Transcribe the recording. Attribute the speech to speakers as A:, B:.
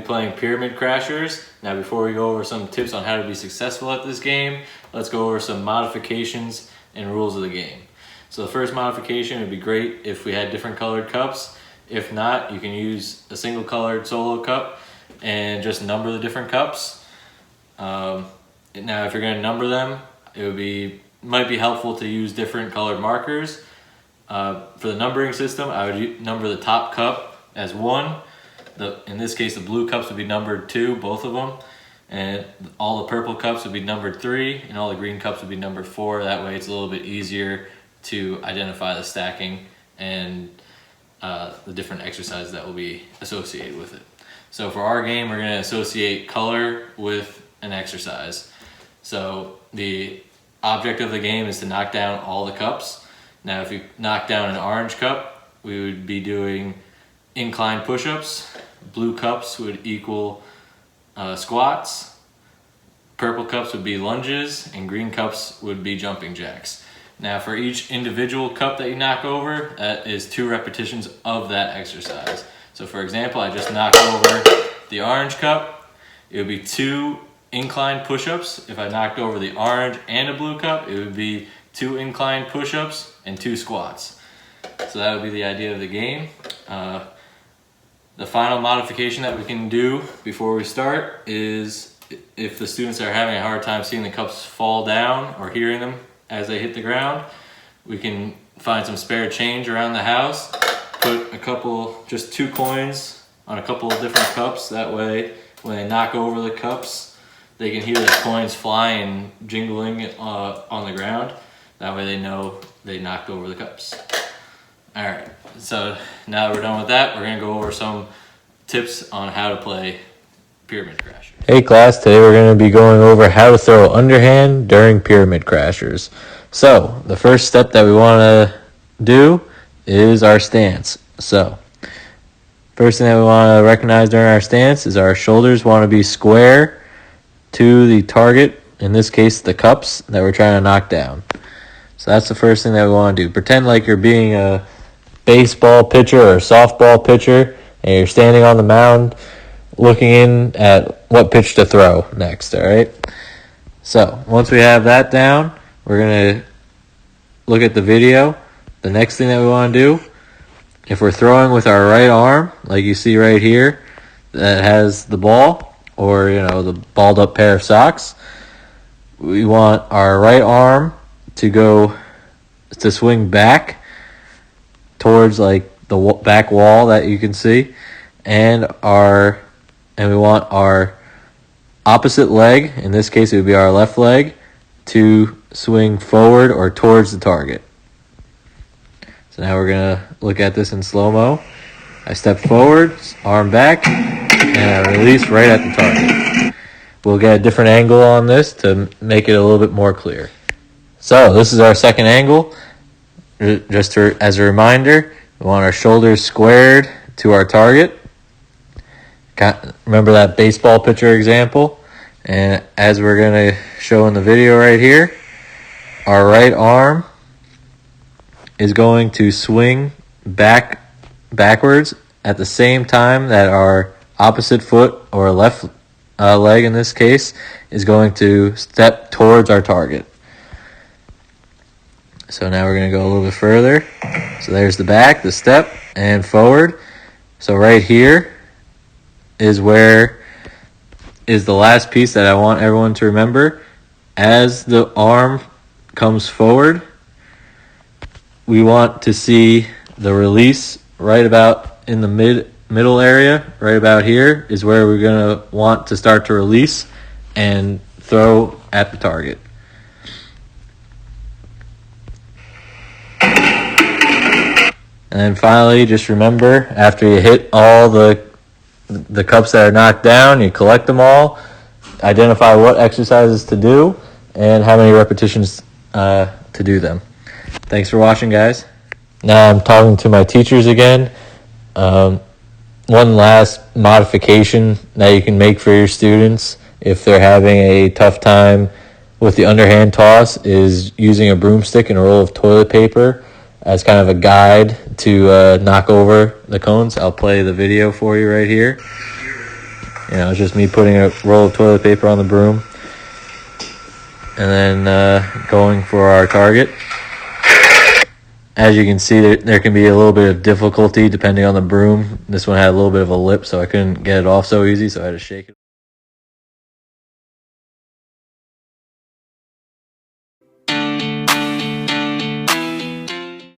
A: playing Pyramid Crashers. Now before we go over some tips on how to be successful at this game, let's go over some modifications and rules of the game. So the first modification would be great if we had different colored cups. If not, you can use a single colored solo cup and just number the different cups. Now if you're going to number them, it might be helpful to use different colored markers. For the numbering system, I would number the top cup as 1. In this case, the blue cups would be numbered 2, both of them. And all the purple cups would be numbered 3, and all the green cups would be numbered 4. That way it's a little bit easier to identify the stacking and the different exercises that will be associated with it. So for our game, we're going to associate color with an exercise. So the object of the game is to knock down all the cups. Now if you knock down an orange cup, we would be doing incline push-ups. Blue cups would equal squats. Purple cups would be lunges, and green cups would be jumping jacks. Now for each individual cup that you knock over, that is 2 repetitions of that exercise. So for example, I just knocked over the orange cup. It would be 2 incline push-ups. If I knocked over the orange and a blue cup, it would be 2 incline push-ups and 2 squats. So that would be the idea of the game. The final modification that we can do before we start is if the students are having a hard time seeing the cups fall down or hearing them as they hit the ground, we can find some spare change around the house, put just 2 coins on a couple of different cups. That way when they knock over the cups, they can hear the coins fly and jingling on the ground. That way they know they knocked over the cups. Alright, so now that we're done with that, we're going to go over some tips on how to play Pyramid Crashers.
B: Hey class, today we're going to be going over how to throw underhand during Pyramid Crashers. So, the first step that we want to do is our stance. So, first thing that we want to recognize during our stance is our shoulders want to be square to the target, in this case the cups that we're trying to knock down. So that's the first thing that we want to do. Pretend like you're being a baseball pitcher or a softball pitcher and you're standing on the mound looking in at what pitch to throw next, all right? So once we have that down, we're going to look at the video. The next thing that we want to do, if we're throwing with our right arm, like you see right here, that has the ball, or the balled up pair of socks, we want our right arm to swing back towards like the back wall that you can see, and we want our opposite leg, in this case it would be our left leg, to swing forward or towards the target. So now we're going to look at this in slow-mo. I step forward, arm back, and I release right at the target. We'll get a different angle on this to make it a little bit more clear. So this is our second angle. Just as a reminder, we want our shoulders squared to our target. Remember that baseball pitcher example? And as we're going to show in the video right here, our right arm is going to swing backwards at the same time that our opposite foot, or left leg in this case, is going to step towards our target. So now we're going to go a little bit further. So there's the back, the step, and forward. So right here is the last piece that I want everyone to remember. As the arm comes forward, we want to see the release right about in the middle area. Right about here is where we're going to want to start to release and throw at the target. And then finally, just remember, after you hit all the cups that are knocked down, you collect them all, identify what exercises to do, and how many repetitions to do them. Thanks for watching, guys. Now I'm talking to my teachers again. One last modification that you can make for your students if they're having a tough time with the underhand toss is using a broomstick and a roll of toilet paper as kind of a guide to knock over the cones. I'll play the video for you right here. it's just me putting a roll of toilet paper on the broom and then going for our target. As you can see, there can be a little bit of difficulty depending on the broom. This one had a little bit of a lip, so I couldn't get it off so easy, so I had to shake it.